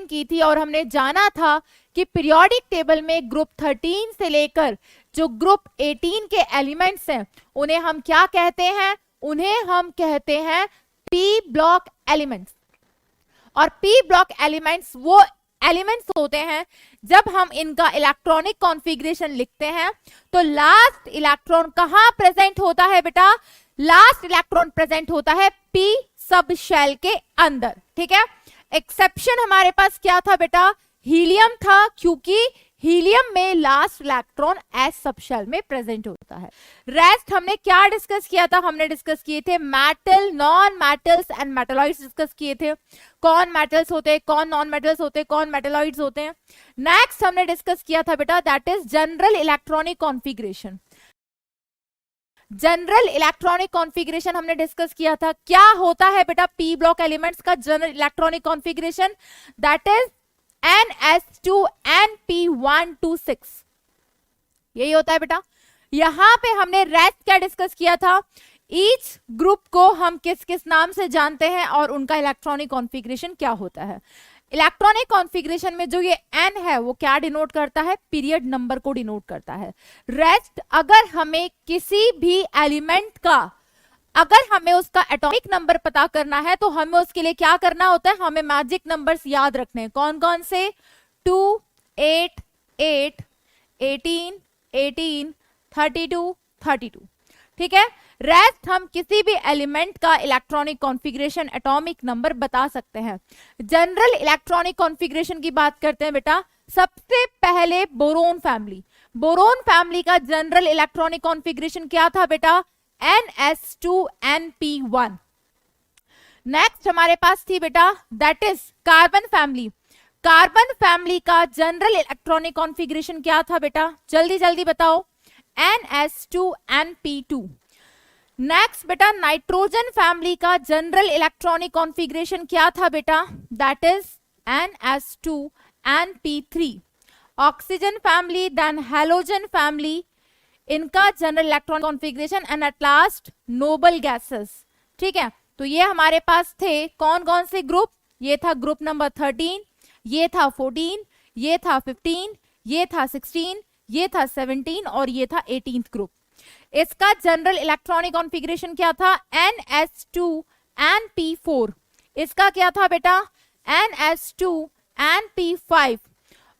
Explain की थी और हमने जाना था कि पीरियोडिक टेबल में ग्रुप 13 से लेकर जो ग्रुप 18 के एलिमेंट्स हैं उन्हें हम क्या कहते हैं, उन्हें हम कहते हैं पी ब्लॉक एलिमेंट्स। और पी ब्लॉक एलिमेंट्स वो एलिमेंट्स होते हैं जब हम इनका इलेक्ट्रॉनिक कॉन्फ़िगरेशन लिखते हैं तो लास्ट इलेक्ट्रॉन कहां प्रेजेंट होता है बेटा, लास्ट इलेक्ट्रॉन प्रेजेंट होता है पी सब शेल के अंदर। ठीक है, एक्सेप्शन हमारे पास क्या था बेटा, हीलियम था, क्योंकि हीलियम में last electron s sub shell में प्रेजेंट होता है। रेस्ट हमने क्या डिस्कस किया था, हमने डिस्कस किए थे metal, non metals and metalloids discuss किए थे, कौन मेटल्स होते हैं, कौन नॉन मेटल्स होते हैं, कौन मेटलॉइड्स होते हैं। नेक्स्ट हमने डिस्कस किया था बेटा that is general electronic configuration. General electronic configuration हमने डिस्कस किया था, क्या होता है बेटा पी ब्लॉक एलिमेंट्स का general electronic configuration, that is NS2NP126, यही होता है बेटा। यहां पे हमने रेस्ट क्या डिस्कस किया था, ईच ग्रुप को हम किस किस नाम से जानते हैं और उनका इलेक्ट्रॉनिक कॉन्फ़िगरेशन क्या होता है। इलेक्ट्रॉनिक कॉन्फ़िगरेशन में जो ये N है वो क्या डिनोट करता है, पीरियड नंबर को डिनोट करता है। रेस्ट अगर हमें किसी भी एलिमेंट का, अगर हमें उसका एटॉमिक नंबर पता करना है तो हमें उसके लिए क्या करना होता है, हमें मैजिक नंबर्स याद रखने हैं। कौन कौन से, 2, 8, 8, 18, 18, 32, 32। ठीक है, रेस्ट हम किसी भी एलिमेंट का इलेक्ट्रॉनिक कॉन्फ़िगरेशन एटॉमिक नंबर बता सकते हैं। जनरल इलेक्ट्रॉनिक कॉन्फ़िगरेशन की बात करते हैं बेटा, सबसे पहले बोरोन फैमिली, बोरोन फैमिली का जनरल इलेक्ट्रॉनिक कॉन्फ़िगरेशन क्या था बेटा, NS2NP1। नेक्स्ट हमारे पास थी बेटा that is carbon family. Carbon family का जनरल इलेक्ट्रॉनिक कॉन्फ़िगरेशन क्या था बेटा, जल्दी जल्दी बताओ, NS2NP2। नेक्स्ट बेटा नाइट्रोजन फैमिली का जनरल इलेक्ट्रॉनिक कॉन्फ़िगरेशन क्या था बेटा, that is NS2NP3। Oxygen family, then halogen family, इनका general electronic configuration, and at last noble gases. ठीक है, तो ये हमारे पास थे कौन कौन से ग्रुप, ये था ग्रुप नंबर 13, ये था 14, ये था 15, ये था 16, ये था 17 और ये था 18th ग्रुप। इसका जनरल इलेक्ट्रॉनिक कॉन्फ़िगरेशन क्या था, NS2NP4। इसका क्या था बेटा, NS2NP5।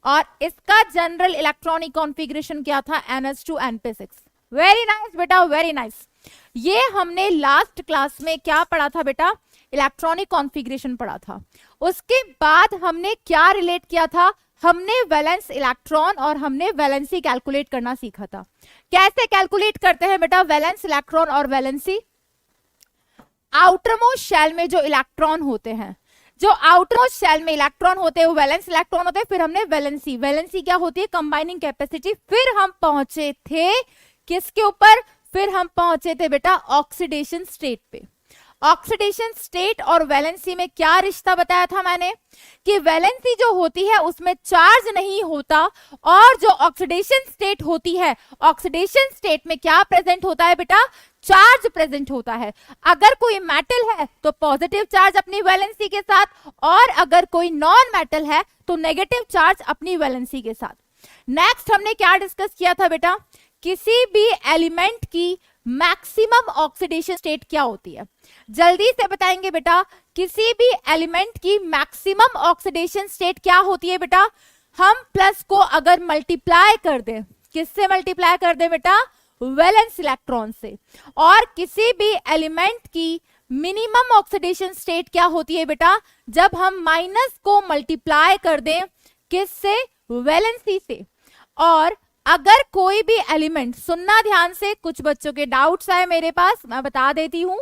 और इसका जनरल इलेक्ट्रॉनिक कॉन्फ़िगरेशन क्या था, NS2NP6। वेरी नाइस बेटा, वेरी नाइस। ये हमने लास्ट क्लास में क्या पढ़ा था बेटा, इलेक्ट्रॉनिक कॉन्फ़िगरेशन पढ़ा था। उसके बाद हमने क्या रिलेट किया था, हमने वैलेंस इलेक्ट्रॉन और हमने वैलेंसी कैलकुलेट करना सीखा था। कैसे कैलकुलेट करते हैं बेटा वैलेंस इलेक्ट्रॉन और वैलेंसी, आउटरमोस्ट शेल में जो इलेक्ट्रॉन होते हैं, जो आउटरमोस्ट शेल में इलेक्ट्रॉन होते हैं वो वैलेंस इलेक्ट्रॉन होते हैं। फिर हमने वैलेंसी, वैलेंसी क्या होती है, कंबाइनिंग कैपेसिटी। फिर हम पहुंचे थे किसके ऊपर, फिर हम पहुंचे थे बेटा ऑक्सीडेशन स्टेट पे। ऑक्सीडेशन स्टेट और वैलेंसी में क्या रिश्ता बताया था मैंने, कि वैलेंसी जो होती है उसमें चार्ज नहीं होता, और जो ऑक्सीडेशन स्टेट होती है, ऑक्सीडेशन स्टेट में क्या प्रेजेंट होता है बेटा, चार्ज प्रेजेंट होता है। अगर कोई मेटल है तो पॉजिटिव चार्ज अपनी वैलेंसी के साथ, और अगर कोई नॉन मेटल है तो नेगेटिव चार्ज अपनी वैलेंसी के साथ। नेक्स्ट हमने क्या डिस्कस किया था बेटा, किसी भी एलिमेंट की मैक्सिमम ऑक्सीडेशन स्टेट क्या होती है, जल्दी से बताएंगे बेटा, किसी भी एलिमेंट की मैक्सिमम ऑक्सीडेशन स्टेट क्या होती है बेटा, हम प्लस को अगर मल्टीप्लाई कर दें, किससे मल्टीप्लाई कर दें बेटा, वैलेंस इलेक्ट्रॉन से। और किसी भी एलिमेंट की मिनिमम ऑक्सीडेशन स्टेट क्या होती है बेटा, जब हम माइनस को मल्टीप्लाई कर दें किससे, वैलेंसी से। और अगर कोई भी एलिमेंट, सुनना ध्यान से, कुछ बच्चों के डाउट्स आए मेरे पास, मैं बता देती हूं।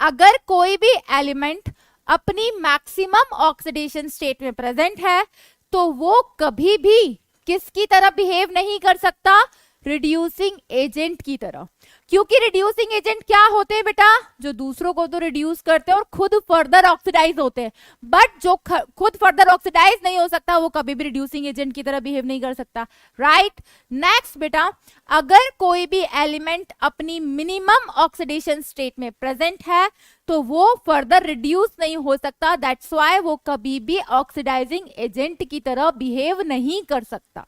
अगर कोई भी एलिमेंट अपनी मैक्सिमम ऑक्सीडेशन स्टेट में प्रेजेंट है तो वो कभी भी किसकी तरह बिहेव नहीं कर सकता, रिड्यूसिंग एजेंट की तरह। क्योंकि रिड्यूसिंग एजेंट क्या होते हैं बेटा, जो दूसरों को तो रिड्यूस करते हैं और खुद फर्दर ऑक्सीडाइज होते हैं, बट जो खुद फर्दर ऑक्सीडाइज नहीं हो सकता वो कभी भी रिड्यूसिंग एजेंट की तरह बिहेव नहीं कर सकता, राइट। नेक्स्ट बेटा, अगर कोई भी एलिमेंट अपनी मिनिमम ऑक्सीडेशन स्टेट में प्रेजेंट है तो वो फर्दर रिड्यूस नहीं हो सकता, दैट्स व्हाई वो कभी भी ऑक्सीडाइजिंग एजेंट की तरह बिहेव नहीं कर सकता,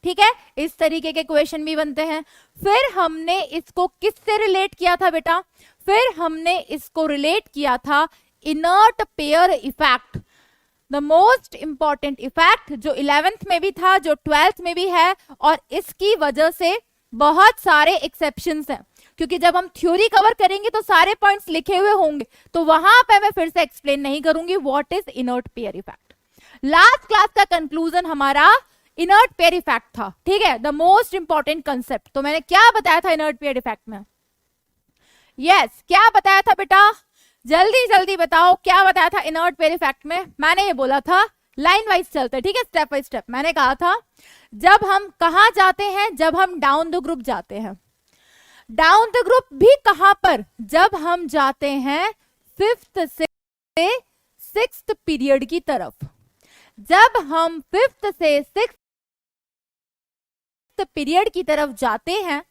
ठीक है। इस तरीके के क्वेश्चन भी बनते हैं। फिर हमने इसको किससे रिलेट किया था बेटा, फिर हमने इसको रिलेट किया था inert pair effect, the most important effect, जो 11th में भी था, जो 12th में भी है, और इसकी वजह से बहुत सारे एक्सेप्शंस हैं, क्योंकि जब हम थ्योरी कवर करेंगे तो सारे पॉइंट्स लिखे हुए होंगे, तो वहां पे मैं फिर से एक्सप्लेन नहीं करूंगी what is inert pair effect. Last class का कंक्लूजन हमारा इनर्ट पेयर इफेक्ट था, ठीक है, द मोस्ट इंपॉर्टेंट कंसेप्ट। तो मैंने क्या बताया था इनर्ट पेयर इफेक्ट में, यस क्या बताया था बेटा, जल्दी जल्दी बताओ क्या बताया था इनर्ट पेयर इफेक्ट में। मैंने ये बोला था, लाइन वाइज चलते, ठीक है, स्टेप बाय स्टेप। मैंने कहा था जब हम कहां जाते हैं, जब हम डाउन द ग्रुप जाते हैं, डाउन द ग्रुप भी कहां पर, जब हम जाते हैं 5th से 6th पीरियड की तरफ, जब हम 5th से 6th पीरियड की तरफ जाते हैं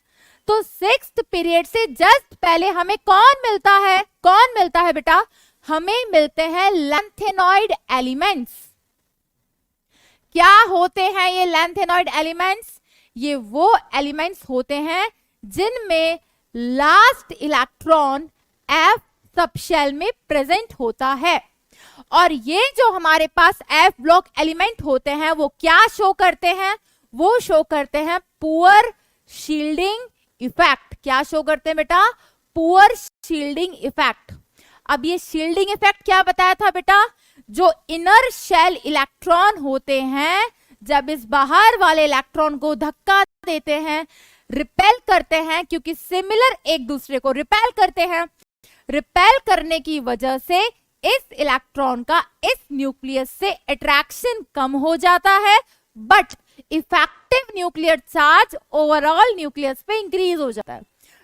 तो 6th पीरियड से जस्ट पहले हमें कौन मिलता है, कौन मिलता है बेटा, हमें मिलते हैं लैंथेनॉइड एलिमेंट्स। क्या होते हैं ये लैंथेनॉइड एलिमेंट्स, ये वो एलिमेंट्स होते हैं जिनमें लास्ट इलेक्ट्रॉन F सबशेल में प्रेजेंट होता है, और ये जो हमारे पास F ब्लॉक एलिमेंट होते हैं वो क्या शो करते हैं, वो शो करते हैं पुअर शील्डिंग इफेक्ट। क्या शो करते हैं बेटा, पुअर शील्डिंग इफेक्ट। अब ये शील्डिंग इफेक्ट क्या बताया था बेटा, जो इनर शेल इलेक्ट्रॉन होते हैं जब इस बाहर वाले इलेक्ट्रॉन को धक्का देते हैं, रिपेल करते हैं, क्योंकि सिमिलर एक दूसरे को रिपेल करते हैं, रिपेल करने की वजह से इस इलेक्ट्रॉन का इस न्यूक्लियस से अट्रैक्शन कम हो जाता है, but effective nuclear charge overall nucleus पे इंक्रीज हो जाता है।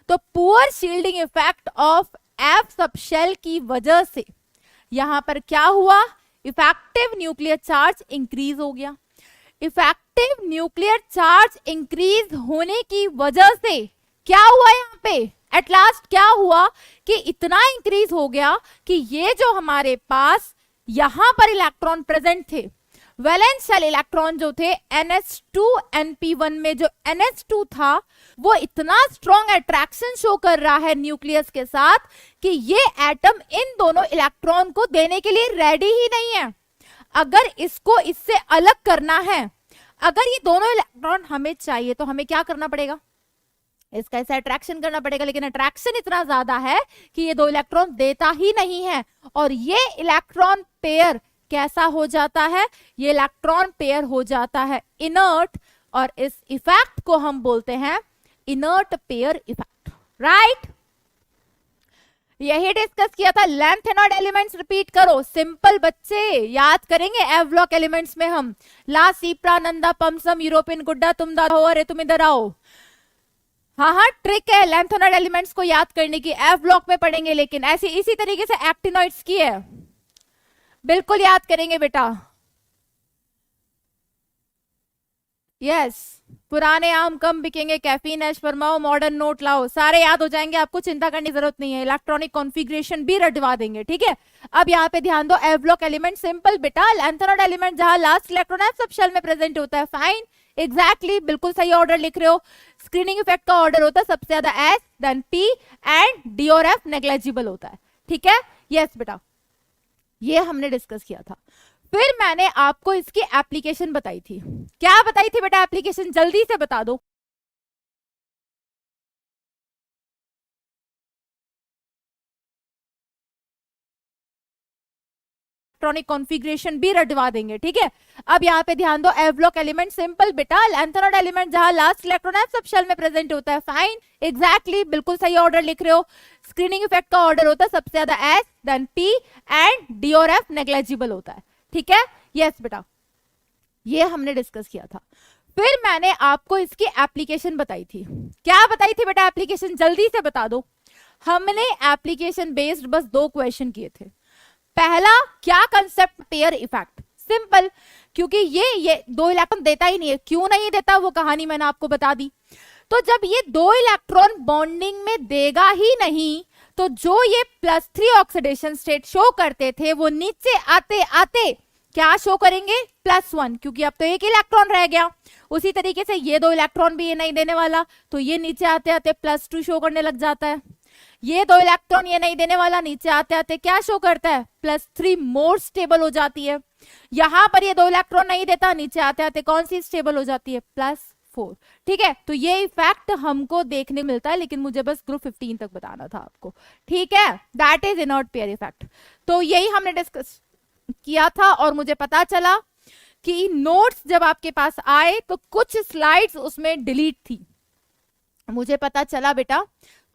तो poor shielding effect of F subshell की वजह से यहां पर क्या हुआ, इफेक्टिव न्यूक्लियर चार्ज इंक्रीज हो गया। इफेक्टिव न्यूक्लियर चार्ज इंक्रीज होने की वजह से क्या हुआ, यहां पे एट लास्ट क्या हुआ कि इतना इंक्रीज हो गया कि ये जो हमारे पास यहां पर इलेक्ट्रॉन प्रेजेंट थे, वैलेंस शेल इलेक्ट्रॉन जो थे NH2NP1 में जो NH2 था वो इतना स्ट्रॉन्ग अट्रैक्शन शो कर रहा है न्यूक्लियस के साथ कि ये एटम इन दोनों इलेक्ट्रॉन को देने के लिए रेडी ही नहीं है। अगर इसको इससे अलग करना है, अगर ये दोनों इलेक्ट्रॉन हमें चाहिए तो हमें क्या करना पड़ेगा, इसका ऐसा अट्रैक्शन करना पड़ेगा, लेकिन अट्रैक्शन इतना ज्यादा है कि ये दो इलेक्ट्रॉन देता ही नहीं है, और ये इलेक्ट्रॉन पेयर कैसा हो जाता है, ये इलेक्ट्रॉन पेयर हो जाता है इनर्ट, और इस इफेक्ट को हम बोलते हैं इनर्ट पेयर इफेक्ट, राइट। यही डिस्कस किया था। लैंथेनॉइड एलिमेंट्स रिपीट करो, सिंपल बच्चे याद करेंगे। एफ ब्लॉक एलिमेंट्स में हम ला, सीप्रा, नंदा, पमसम, यूरोपियन गुड्डा, तुम दादा हो, अरे तुम इधर आओ। हाँ हाँ, ट्रिक है लैंथेनॉइड एलिमेंट्स को याद करने की, एफ ब्लॉक में पढ़ेंगे, लेकिन ऐसी इसी तरीके से एक्टिनॉइड्स की है, बिल्कुल याद करेंगे बेटा। यस, पुराने आम कम बिकेंगे, कैफीन ऐश फरमाओ, मॉडर्न नोट लाओ, सारे याद हो जाएंगे, आपको चिंता करने की जरूरत नहीं है। इलेक्ट्रॉनिक कॉन्फ़िगरेशन भी रटवा देंगे, ठीक है। अब यहाँ पे ध्यान दो, एफ ब्लॉक एलिमेंट सिंपल बेटा, लैंथेनॉइड एलिमेंट जहां लास्ट इलेक्ट्रॉन एफ सबशेल में प्रेजेंट होता है, फाइन, एग्जैक्टली, बिल्कुल सही ऑर्डर लिख रहे हो। स्क्रीनिंग इफेक्ट का ऑर्डर होता है सबसे ज्यादा s, then p and d और एफ नेग्लेजिबल होता है, ठीक है। यस बेटा, ये हमने डिस्कस किया था। फिर मैंने आपको इसकी एप्लीकेशन बताई थी। क्या बताई थी बेटा एप्लीकेशन, जल्दी से बता दो। इलेक्ट्रॉनिक कॉन्फ़िगरेशन भी रटवा देंगे, ठीक है। अब यहाँ पे ध्यान दो, एफ ब्लॉक एलिमेंट सिंपल बेटा, लैंथेनॉइड एलिमेंट जहां लास्ट इलेक्ट्रॉन एफ सबशेल में प्रेजेंट होता है, फाइन, एग्जैक्टली, बिल्कुल सही ऑर्डर लिख रहे हो। स्क्रीनिंग इफेक्ट का ऑर्डर होता है सबसे ज्यादा s, then p and d और एफ नेग्लेजिबल होता है, ठीक है। यस बेटा, ये हमने डिस्कस किया था। फिर मैंने आपको इसकी एप्लीकेशन बताई थी। क्या बताई थी बेटा एप्लीकेशन, जल्दी से बता दो। हमने एप्लीकेशन बेस्ड बस 2 क्वेश्चन किए थे। पहला क्या कंसेप्ट, पेयर इफेक्ट, सिंपल, क्योंकि ये 2 इलेक्ट्रॉन देता ही नहीं है। क्यों नहीं देता वो कहानी मैंने आपको बता दी। तो जब ये 2 इलेक्ट्रॉन बॉन्डिंग में देगा ही नहीं, तो जो ये +3 ऑक्सीडेशन स्टेट शो करते थे वो नीचे आते आते क्या शो करेंगे, +1, क्योंकि अब तो 1 इलेक्ट्रॉन रह गया। उसी तरीके से ये 2 इलेक्ट्रॉन भी ये नहीं देने वाला, तो ये नीचे आते आते +2 शो करने लग जाता है। ये 2 इलेक्ट्रॉन ये नहीं देने वाला, नीचे आते आते क्या शो करता है, +3 मोर स्टेबल हो जाती है। यहां पर ये 2 इलेक्ट्रॉन नहीं देता, नीचे आते आते कौन सी स्टेबल हो जाती है, +4। ठीक है, तो ये इफेक्ट हमको देखने मिलता है, लेकिन मुझे बस ग्रुप 15 तक बताना था आपको। ठीक है, that is inert pair effect. तो यही हमने डिस्कस किया था और मुझे पता चला कि नोट्स जब आपके पास आए तो कुछ स्लाइड्स उसमें डिलीट थी। मुझे पता चला बेटा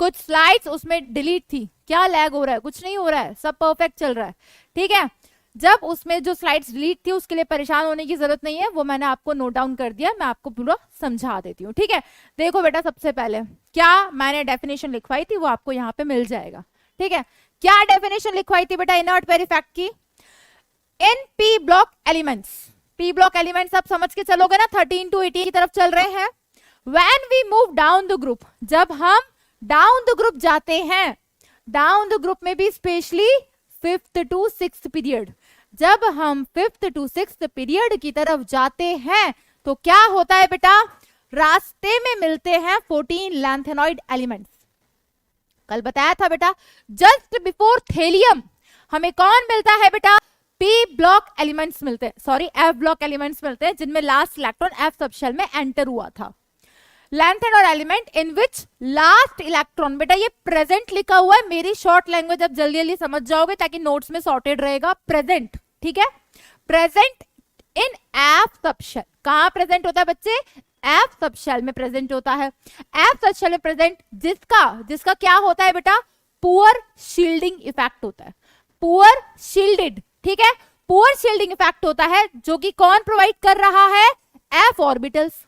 कुछ स्लाइड्स उसमें डिलीट थी। क्या लैग हो रहा है, कुछ नहीं हो रहा है, सब परफेक्ट चल रहा है। ठीक है, जब उसमें जो स्लाइड्स डिलीट थी उसके लिए परेशान होने की जरूरत नहीं है, वो मैंने आपको नोट डाउन कर दिया, मैं आपको पूरा समझा देती हूँ। ठीक है, देखो बेटा सबसे पहले क्या मैंने डेफिनेशन लिखवाई थी वो आपको यहाँ पे मिल जाएगा। ठीक है, क्या डेफिनेशन लिखवाई थी बेटा इनर्ट पेयर इफेक्ट की, in P block elements. P block elements आप समझ के चलोगे ना, 13 to 18 की तरफ चल रहे हैं। When we move down the group, जब हम डाउन द ग्रुप जाते हैं, डाउन द ग्रुप में भी specially 5th to 6th period, जब हम 5th to 6th पीरियड की तरफ जाते हैं तो क्या होता है बेटा, रास्ते में मिलते हैं 14 लैंथेनॉइड एलिमेंट्स। कल बताया था बेटा, जस्ट बिफोर थेलियम हमें कौन मिलता है बेटा, पी ब्लॉक एलिमेंट्स मिलते हैं, सॉरी एफ ब्लॉक एलिमेंट्स मिलते हैं, जिनमें लास्ट इलेक्ट्रॉन एफ सबशेल में एंटर हुआ था। Lanthanoid element in which last electron, बेटा ये प्रेजेंट लिखा हुआ है, मेरी शॉर्ट लैंग्वेज अब जल्दी जल्दी समझ जाओगे ताकि नोट्स में सॉर्टेड रहेगा। प्रेजेंट, ठीक है, प्रेजेंट इन एफ सबशेल। कहां प्रेजेंट होता है बच्चे, एफ सबशेल में प्रेजेंट होता है। एफ सबशेल में प्रेजेंट जिसका क्या होता है बेटा, पुअर शील्डिंग इफेक्ट होता है, पुअर शील्डेड। ठीक है, पुअर शील्डिंग इफेक्ट होता है, जो कि कौन प्रोवाइड कर रहा है, एफ ऑर्बिटल्स।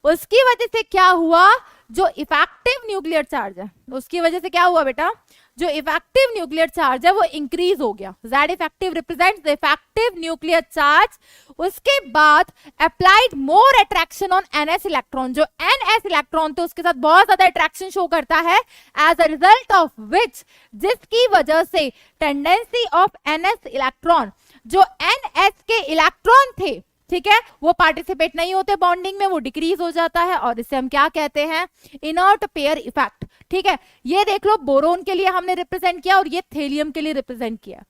उसकी वजह से क्या हुआ, जो इफेक्टिव न्यूक्लियर चार्ज है, उसकी वजह से क्या हुआ बेटा, जो इफेक्टिव न्यूक्लियर चार्ज है वो इंक्रीज हो गया। Z effective represents the effective nuclear charge. उसके बाद applied more attraction on NS electron, जो NS इलेक्ट्रॉन थे उसके साथ बहुत ज्यादा अट्रैक्शन शो करता है, as a result of which, जिसकी वजह से टेंडेंसी ऑफ NS इलेक्ट्रॉन, जो NS के इलेक्ट्रॉन थे, ठीक है, वो पार्टिसिपेट नहीं होते बॉन्डिंग में, वो डिक्रीज हो जाता है, और इसे हम क्या कहते हैं, इनर्ट पेयर इफेक्ट। ठीक है, ये देख लो बोरोन के लिए हमने रिप्रेजेंट किया और ये थेलियम के लिए रिप्रेजेंट किया।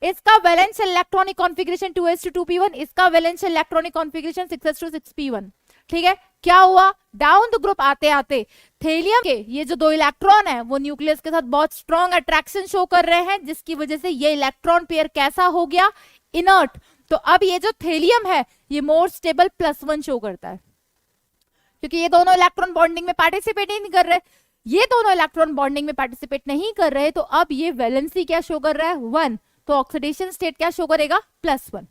इसका वैलेंस इलेक्ट्रॉनिक कॉन्फ़िगरेशन 2s2p1, इसका वैलेंस इलेक्ट्रॉनिक कॉन्फ़िगरेशन 6s2 ठीक है, क्या हुआ, डाउन द ग्रुप आते आते थेलियम के ये जो 2 इलेक्ट्रॉन है वो न्यूक्लियस के साथ बहुत स्ट्रॉन्ग अट्रैक्शन शो कर रहे हैं, जिसकी वजह से ये इलेक्ट्रॉन पेयर कैसा हो गया, इनर्ट। तो अब ये जो थेलियम है ये मोर स्टेबल +1 शो करता है, क्योंकि ये दोनों इलेक्ट्रॉन बॉन्डिंग में पार्टिसिपेट ही नहीं कर रहे, ये दोनों इलेक्ट्रॉन बॉन्डिंग में पार्टिसिपेट नहीं कर रहे, तो अब ये वैलेंसी क्या शो कर रहा है, 1, तो ऑक्सीडेशन स्टेट क्या शो करेगा, +1,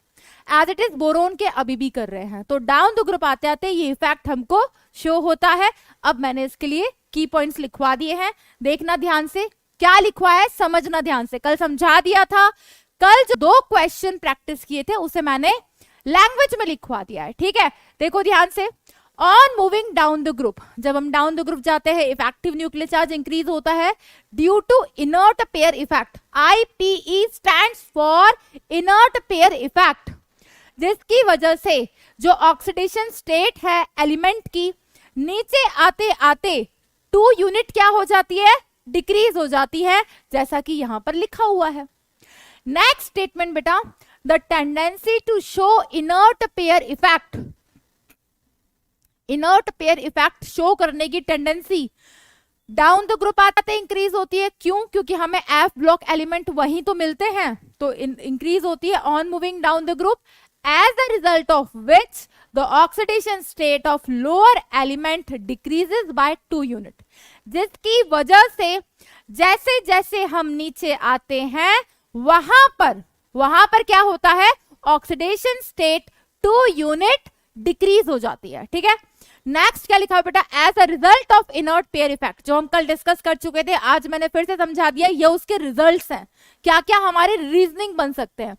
एज इट इज बोरोन के अभी भी कर रहे हैं। तो डाउन द ग्रुप आते आते ये इफेक्ट हमको शो होता है। अब मैंने इसके लिए की पॉइंट्स लिखवा दिए हैं, देखना ध्यान से, क्या लिखवा है समझना ध्यान से, कल समझा दिया था। कल जो 2 क्वेश्चन प्रैक्टिस किए थे उसे मैंने लैंग्वेज में लिखवा दिया है। ठीक है, देखो ध्यान से, on moving down the group, जब हम डाउन द ग्रुप जाते हैं इफेक्टिव न्यूक्लियर चार्ज इंक्रीज होता है due to inert pair effect. IPE stands for inert pair effect, जिसकी वजह से जो ऑक्सीडेशन स्टेट है एलिमेंट की, नीचे आते आते 2 यूनिट क्या हो जाती है, डिक्रीज हो जाती है, जैसा कि यहां पर लिखा हुआ है। नेक्स्ट स्टेटमेंट बेटा, the tendency to show inert pair effect, inert pair effect show करने की टेंडेंसी डाउन द ग्रुप आते इंक्रीज होती है। क्यों, क्योंकि हमें एफ ब्लॉक एलिमेंट वहीं तो मिलते हैं, तो इंक्रीज होती है on moving down the group, as a result of which the oxidation state of lower element decreases by 2 unit, जिसकी वजह से जैसे जैसे हम नीचे आते हैं वहां पर क्या होता है, ऑक्सीडेशन स्टेट 2 यूनिट डिक्रीज हो जाती है, ठीक है। नेक्स्ट क्या लिखा है बेटा, as a result of inert pair effect, जो हम कल डिस्कस कर चुके थे, आज मैंने फिर से समझा दिया, ये उसके रिजल्ट्स हैं, क्या क्या हमारे रीजनिंग बन सकते हैं।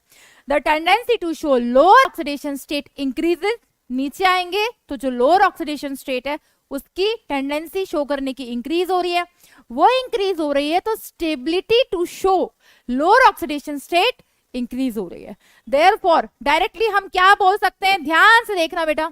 The tendency to show lower oxidation state increases, नीचे आएंगे तो जो लोअर ऑक्सीडेशन स्टेट है उसकी टेंडेंसी शो करने की इंक्रीज हो रही है, वो इंक्रीज हो रही है तो stability to show lower oxidation state increase हो रही है। देयरफॉर डायरेक्टली हम क्या बोल सकते हैं, ध्यान से देखना बेटा,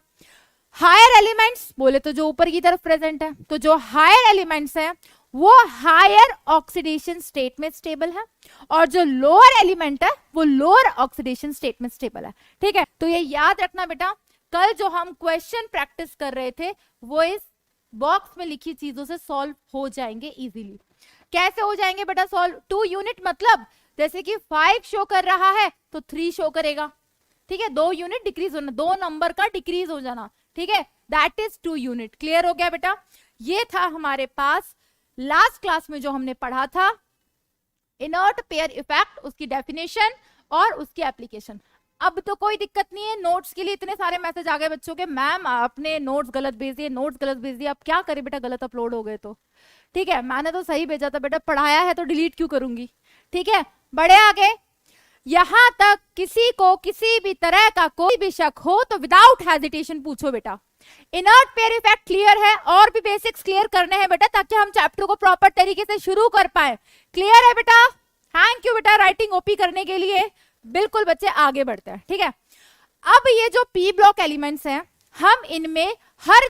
हायर एलिमेंट्स बोले तो जो ऊपर की तरफ प्रेजेंट है, तो जो हायर एलिमेंट्स हैं वो हायर ऑक्सीडेशन स्टेट में स्टेबल है, और जो लोअर एलिमेंट है वो लोअर ऑक्सीडेशन स्टेट में स्टेबल है, ठीक है। तो ये याद रखना बेटा, कल जो हम क्वेश्चन प्रैक्टिस कर रहे थे वो इस बॉक्स में लिखी चीजों से सॉल्व हो जाएंगे इजीली। कैसे हो जाएंगे बेटा सॉल्व, 2 यूनिट मतलब जैसे कि 5 शो कर रहा है तो 3 शो करेगा, ठीक है, 2 यूनिट डिक्रीज होना, 2 नंबर का डिक्रीज हो जाना, ठीक है, दैट इज 2 यूनिट। क्लियर हो गया बेटा। ये था हमारे पास लास्ट क्लास में जो हमने पढ़ा था, इनर्ट पेयर इफेक्ट, उसकी डेफिनेशन और उसकी एप्लीकेशन। अब तो कोई दिक्कत नहीं है, नोट्स के लिए इतने सारे मैसेज आ गए बच्चों के, मैम आपने नोट्स गलत भेज दिए, नोट्स गलत भेज दिए, अब क्या करें बेटा, गलत अपलोड हो गए तो, ठीक है, मैंने तो सही भेजा था बेटा, पढ़ाया है तो डिलीट क्यों करूंगी, ठीक है। बड़े आगे, यहां तक किसी को किसी भी तरह का कोई भी शक हो तो विदाउट हेजिटेशन पूछो बेटा। इनर्ट पेयर इफेक्ट क्लियर है, और भी बेसिक्स क्लियर करने हैं बेटा ताकि हम चैप्टर को प्रॉपर तरीके से शुरू कर पाए। क्लियर है बेटा, थैंक यू बेटा राइटिंग ओपी करने के लिए। बिल्कुल बच्चे आगे बढ़ते हैं, ठीक है। अब ये जो पी ब्लॉक एलिमेंट्स हैं, हम इनमें हर